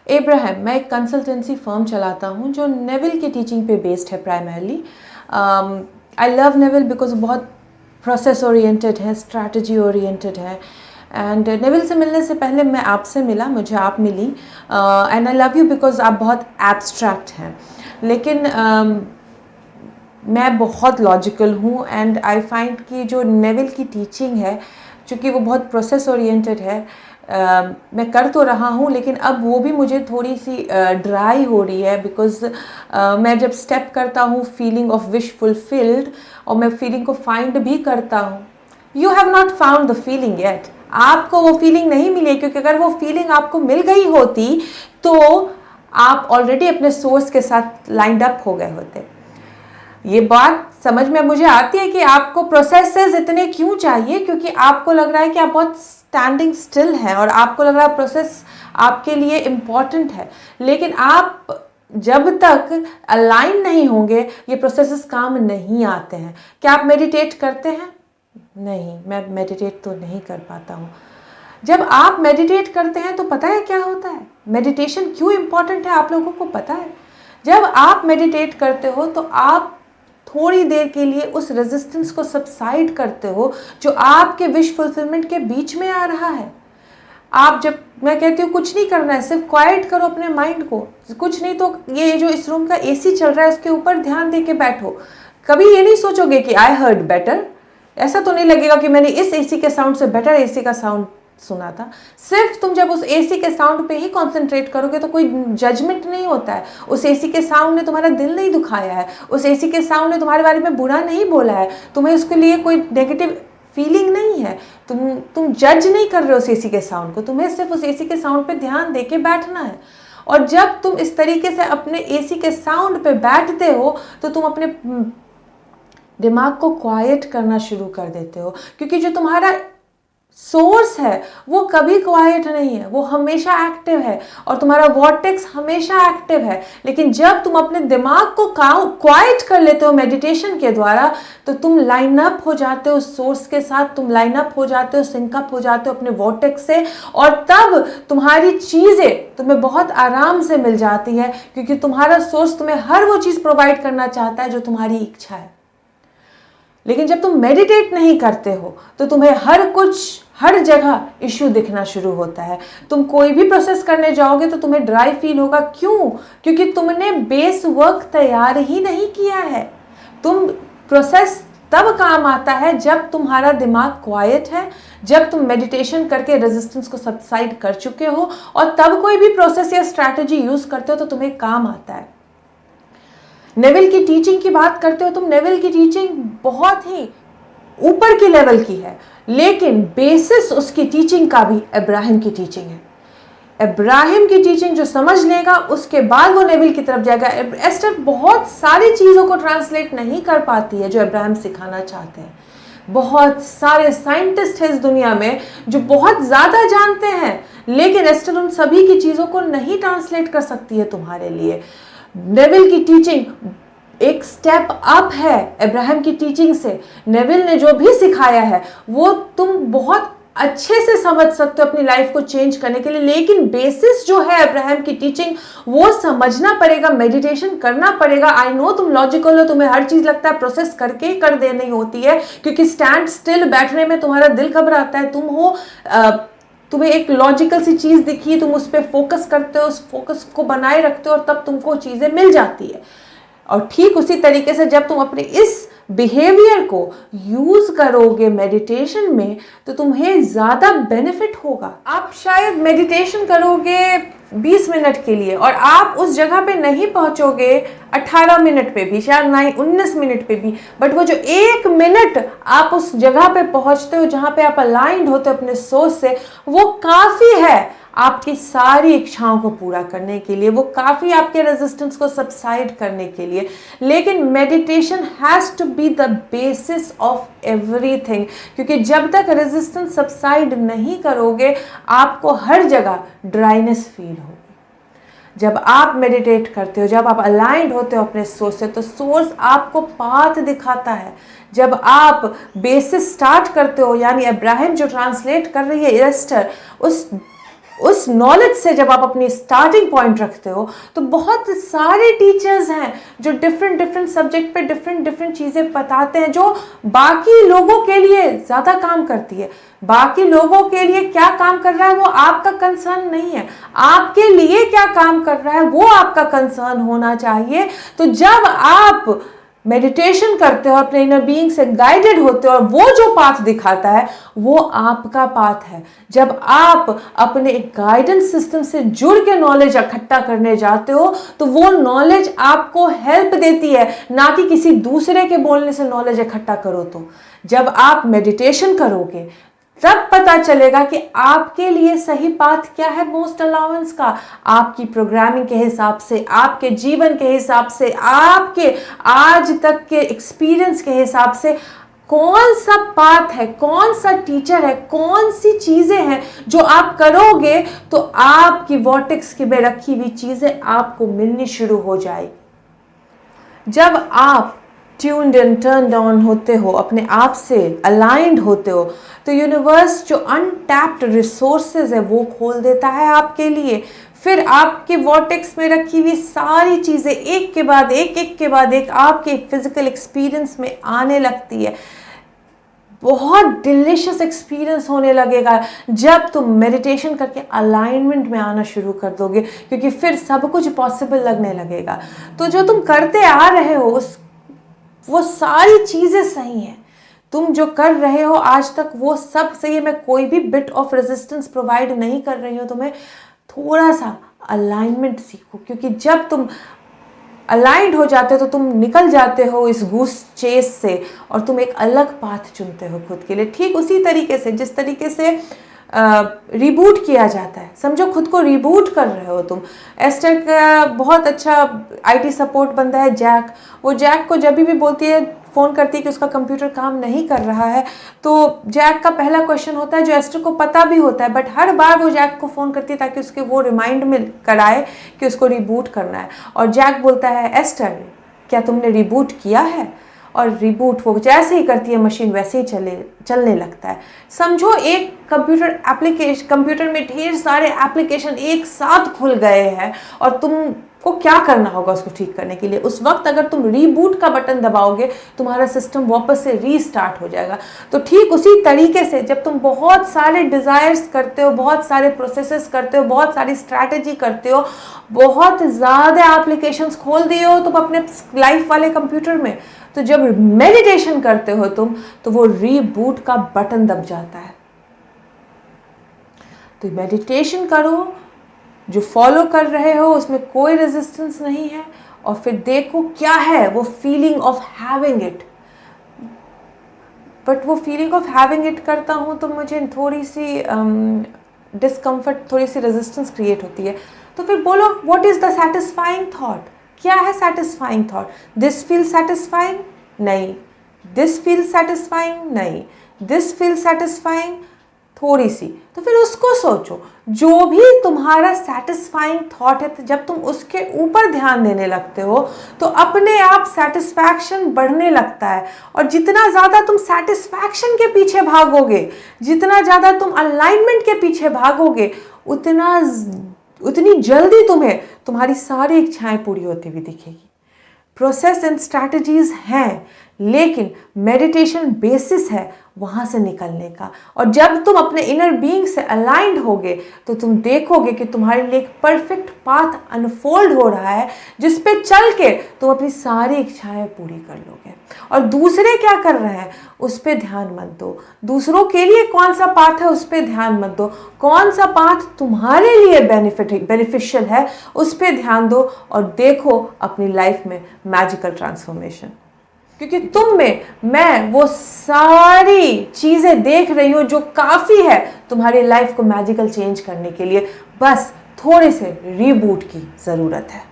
Abraham, मैं एक consultancy firm चलाता हूँ जो नेविल की टीचिंग पे बेस्ड है primarily. I love Neville because बहुत प्रोसेस ओरिएंटेड है, स्ट्रैटेजी ओरिएंटेड है। एंड नेविल से मिलने से पहले मैं आपसे मिला, मुझे आप मिली। And I love you because आप बहुत एब्स्ट्रैक्ट हैं, लेकिन मैं बहुत लॉजिकल हूँ। एंड आई फाइंड कि जो नेविल की टीचिंग है, चूँकि वो बहुत प्रोसेस ओरिएंटेड है, मैं कर तो रहा हूँ लेकिन अब वो भी मुझे थोड़ी सी ड्राई हो रही है। बिकॉज मैं जब स्टेप करता हूँ फीलिंग ऑफ विश फुलफिल्ड, और मैं फीलिंग को फाइंड भी करता हूँ। You have not found the feeling yet. आपको वो फीलिंग नहीं मिली, क्योंकि अगर वो फीलिंग आपको मिल गई होती तो आप ऑलरेडी अपने सोर्स के साथ लाइंड अप हो गए होते। ये बात समझ में मुझे आती है कि आपको प्रोसेसेस इतने क्यों चाहिए, क्योंकि आपको लग रहा है कि आप बहुत स्टैंडिंग स्टिल हैं और आपको लग रहा है प्रोसेस आपके लिए इम्पॉर्टेंट है। लेकिन आप जब तक अलाइन नहीं होंगे ये प्रोसेसेस काम नहीं आते हैं। क्या आप मेडिटेट करते हैं? नहीं, मैं मेडिटेट तो नहीं कर पाता हूँ। जब आप मेडिटेट करते हैं तो पता है क्या होता है? मेडिटेशन क्यों इम्पॉर्टेंट है आप लोगों को पता है? जब आप मेडिटेट करते हो तो आप थोड़ी देर के लिए उस रेजिस्टेंस को सबसाइड करते हो जो आपके विश फुलफिलमेंट के बीच में आ रहा है। आप जब, मैं कहती हूँ कुछ नहीं करना है, सिर्फ क्वाइट करो अपने माइंड को। कुछ नहीं तो ये जो इस रूम का एसी चल रहा है उसके ऊपर ध्यान दे के बैठो। कभी ये नहीं सोचोगे कि आई हर्ड बेटर। ऐसा तो नहीं लगेगा कि मैंने इस एसी के साउंड से बेटर एसी का साउंड सुना था। सिर्फ तुम जब उस एसी के साउंड पे ही कंसंट्रेट करोगे तो कोई जजमेंट नहीं होता है। उस एसी के साउंड ने तुम्हारा दिल नहीं दुखाया है, उस एसी के साउंड ने तुम्हारे बारे में बुरा नहीं बोला है, तुम्हें उसके लिए कोई नेगेटिव फीलिंग नहीं है। तुम जज नहीं कर रहे हो उस एसी के साउंड को, तुम्हें सिर्फ उस एसी के साउंड पे ध्यान दे के बैठना है। और जब तुम इस तरीके से अपने एसी के साउंड पे बैठते हो तो तुम अपने दिमाग को क्वाइट करना शुरू कर देते हो, क्योंकि जो तुम्हारा सोर्स है वो कभी क्वाइट नहीं है, वो हमेशा एक्टिव है और तुम्हारा वॉर्टेक्स हमेशा एक्टिव है। लेकिन जब तुम अपने दिमाग को क्वाइट कर लेते हो मेडिटेशन के द्वारा तो तुम लाइन अप हो जाते हो सोर्स के साथ, तुम लाइन अप हो जाते हो, सिंकअप हो जाते हो अपने वॉर्टेक्स से, और तब तुम्हारी चीज़ें तुम्हें बहुत आराम से मिल जाती है, क्योंकि तुम्हारा सोर्स तुम्हें हर वो चीज़ प्रोवाइड करना चाहता है जो तुम्हारी इच्छा है। लेकिन जब तुम मेडिटेट नहीं करते हो तो तुम्हें हर जगह इश्यू दिखना शुरू होता है। तुम कोई भी प्रोसेस करने जाओगे तो तुम्हें ड्राई फील होगा। क्यों? क्योंकि तुमने बेस वर्क तैयार ही नहीं किया है। प्रोसेस तब काम आता है जब तुम्हारा दिमाग क्वाइट है, जब तुम मेडिटेशन करके रेजिस्टेंस को सबसाइड कर चुके हो, और तब कोई भी प्रोसेस या स्ट्रैटेजी यूज करते हो तो तुम्हें काम आता है। नेविल की टीचिंग की बात करते हो तुम, नेविल की टीचिंग बहुत ही ऊपर की लेवल की है, लेकिन बेसिस उसकी टीचिंग का भी इब्राहिम की टीचिंग है। इब्राहिम की टीचिंग जो समझ लेगा उसके बाद वो नेविल की तरफ जाएगा। एस्टर बहुत सारी चीज़ों को ट्रांसलेट नहीं कर पाती है जो इब्राहिम सिखाना चाहते हैं। बहुत सारे साइंटिस्ट हैं इस दुनिया में जो बहुत ज़्यादा जानते हैं, लेकिन एस्टर उन सभी की चीज़ों को नहीं ट्रांसलेट कर सकती है तुम्हारे लिए। नेविल की टीचिंग एक स्टेप अप है इब्राहिम की टीचिंग से। नेविल ने जो भी सिखाया है वो तुम बहुत अच्छे से समझ सकते हो अपनी लाइफ को चेंज करने के लिए, लेकिन बेसिस जो है इब्राहिम की टीचिंग वो समझना पड़ेगा, मेडिटेशन करना पड़ेगा। आई नो तुम लॉजिकल हो, तुम्हें हर चीज लगता है प्रोसेस करके ही कर देनी होती है, क्योंकि स्टैंड स्टिल बैठने में तुम्हारा दिल घबराता है। तुम्हें एक लॉजिकल सी चीज़ दिखी, तुम उस पर फोकस करते हो, उस फोकस को बनाए रखते हो और तब तुमको चीज़ें मिल जाती है। और ठीक उसी तरीके से जब तुम अपने इस बिहेवियर को यूज करोगे मेडिटेशन में तो तुम्हें ज़्यादा बेनिफिट होगा। आप शायद मेडिटेशन करोगे 20 मिनट के लिए और आप उस जगह पे नहीं पहुंचोगे 18 मिनट पे भी, शायद ना ही 19 मिनट पे भी, बट वो जो 1 मिनट आप उस जगह पे पहुंचते हो जहां पे आप अलाइंड होते हो अपने सोच से, वो काफ़ी है आपकी सारी इच्छाओं को पूरा करने के लिए, वो काफ़ी आपके रेजिस्टेंस को सबसाइड करने के लिए। लेकिन meditation has to be the basis of everything, क्योंकि जब तक रेजिस्टेंस सबसाइड नहीं करोगे आपको हर जगह ड्राइनेस फील होगी। जब आप मेडिटेट करते हो, जब आप अलाइंड होते हो अपने सोर्स से, तो सोर्स आपको पाथ दिखाता है। जब आप बेसिस स्टार्ट करते हो, यानी इब्राहिम जो ट्रांसलेट कर रही है एस्टर, उस उस नॉलेज से जब आप अपनी स्टार्टिंग पॉइंट रखते हो तो बहुत सारे टीचर्स हैं जो डिफरेंट डिफरेंट सब्जेक्ट पे डिफरेंट डिफरेंट चीज़ें बताते हैं, जो बाकी लोगों के लिए ज़्यादा काम करती है। बाकी लोगों के लिए क्या काम कर रहा है वो आपका कंसर्न नहीं है, आपके लिए क्या काम कर रहा है वो आपका कंसर्न होना चाहिए। तो जब आप मेडिटेशन करते हो, अपने इनर बीइंग से गाइडेड होते हो और वो जो पाथ दिखाता है वो आपका पाथ है। जब आप अपने गाइडेंस सिस्टम से जुड़ के नॉलेज इकट्ठा करने जाते हो तो वो नॉलेज आपको हेल्प देती है, ना कि किसी दूसरे के बोलने से नॉलेज इकट्ठा करो। तो जब आप मेडिटेशन करोगे तब पता चलेगा कि आपके लिए सही पाथ क्या है मोस्ट अलाउंस का, आपकी प्रोग्रामिंग के हिसाब से, आपके जीवन के हिसाब से, आपके आज तक के एक्सपीरियंस के हिसाब से कौन सा पाथ है, कौन सा टीचर है, कौन सी चीज़ें हैं जो आप करोगे तो आपकी वॉर्टेक्स में रखी हुई चीज़ें आपको मिलनी शुरू हो जाएगी। जब आप ट्यून्ड एंड टर्न्ड ऑन होते हो, अपने आप से अलाइंड होते हो, तो यूनिवर्स जो अनटैप्ड रिसोर्सेज है वो खोल देता है आपके लिए। फिर आपके वॉर्टेक्स में रखी हुई सारी चीज़ें एक के बाद एक आपके फिजिकल एक्सपीरियंस में आने लगती है। बहुत डिलीशियस एक्सपीरियंस होने लगेगा जब तुम मेडिटेशन करके अलाइनमेंट में आना शुरू कर दोगे, क्योंकि फिर सब कुछ पॉसिबल लगने लगेगा। तो जो तुम करते आ रहे हो वो सारी चीज़ें सही हैं, तुम जो कर रहे हो आज तक वो सब सही है। मैं कोई भी बिट ऑफ रेजिस्टेंस प्रोवाइड नहीं कर रही हूँ तुम्हें। थोड़ा सा अलाइनमेंट सीखो, क्योंकि जब तुम अलाइंड हो जाते हो तो तुम निकल जाते हो इस गूस चेस से और तुम एक अलग पाथ चुनते हो खुद के लिए। ठीक उसी तरीके से जिस तरीके से रिबूट किया जाता है, समझो खुद को रिबूट कर रहे हो तुम। एस्टर का बहुत अच्छा आईटी सपोर्ट बंदा है जैक, वो जैक को जब भी बोलती है, फ़ोन करती है कि उसका कंप्यूटर काम नहीं कर रहा है, तो जैक का पहला क्वेश्चन होता है जो एस्टर को पता भी होता है, बट हर बार वो जैक को फ़ोन करती है ताकि उसके वो रिमाइंड में कराए कि उसको रिबूट करना है। और जैक बोलता है, एस्टर क्या तुमने रिबूट किया है? और रिबूट वो जैसे ही करती है मशीन वैसे ही चलने लगता है। समझो एक कंप्यूटर में ढेर सारे एप्लीकेशन एक साथ खुल गए हैं और तुमको क्या करना होगा उसको ठीक करने के लिए? उस वक्त अगर तुम रीबूट का बटन दबाओगे तुम्हारा सिस्टम वापस से रीस्टार्ट हो जाएगा। तो ठीक उसी तरीके से जब तुम बहुत सारे डिज़ायर्स करते हो, बहुत सारे प्रोसेसेस करते हो, बहुत सारी स्ट्रैटेजी करते हो, बहुत ज़्यादा एप्लीकेशंस खोल दिए हो तुम अपने लाइफ वाले कंप्यूटर में, तो जब मेडिटेशन करते हो तुम तो वो रीबूट का बटन दब जाता है। तो मेडिटेशन करो, जो फॉलो कर रहे हो उसमें कोई रेजिस्टेंस नहीं है, और फिर देखो क्या है वो feeling of having it. But वो फीलिंग ऑफ हैविंग इट करता हूँ तो मुझे थोड़ी सी डिस्कम्फर्ट, थोड़ी सी रेजिस्टेंस क्रिएट होती है। तो फिर बोलो what is the satisfying thought? क्या है satisfying thought? This feel satisfying? नहीं। This feel satisfying? नहीं। This feel satisfying? थोड़ी सी। तो फिर उसको सोचो, जो भी तुम्हारा सेटिस्फाइंग थॉट है, जब तुम उसके ऊपर ध्यान देने लगते हो तो अपने आप सेटिस्फैक्शन बढ़ने लगता है। और जितना ज़्यादा तुम सेटिस्फैक्शन के पीछे भागोगे, जितना ज़्यादा तुम अलाइनमेंट के पीछे भागोगे, उतनी जल्दी तुम्हें तुम्हारी सारी इच्छाएं पूरी होती हुई दिखेगी। प्रोसेस एंड स्ट्रैटेजीज हैं, लेकिन मेडिटेशन बेसिस है वहाँ से निकलने का। और जब तुम अपने इनर बीइंग से अलाइंड होगे तो तुम देखोगे कि तुम्हारे लिए एक परफेक्ट पाथ अनफोल्ड हो रहा है, जिस पे चल के तुम अपनी सारी इच्छाएं पूरी कर लोगे। और दूसरे क्या कर रहे हैं उस पर ध्यान मत दो, दूसरों के लिए कौन सा पाथ है उस पर ध्यान मत दो, कौन सा पाथ तुम्हारे लिए बेनिफिशियल है उस पर ध्यान दो, और देखो अपनी लाइफ में मैजिकल ट्रांसफॉर्मेशन। क्योंकि तुम में मैं वो सारी चीज़ें देख रही हूँ जो काफ़ी है तुम्हारी लाइफ को मैजिकल चेंज करने के लिए। बस थोड़े से रीबूट की ज़रूरत है।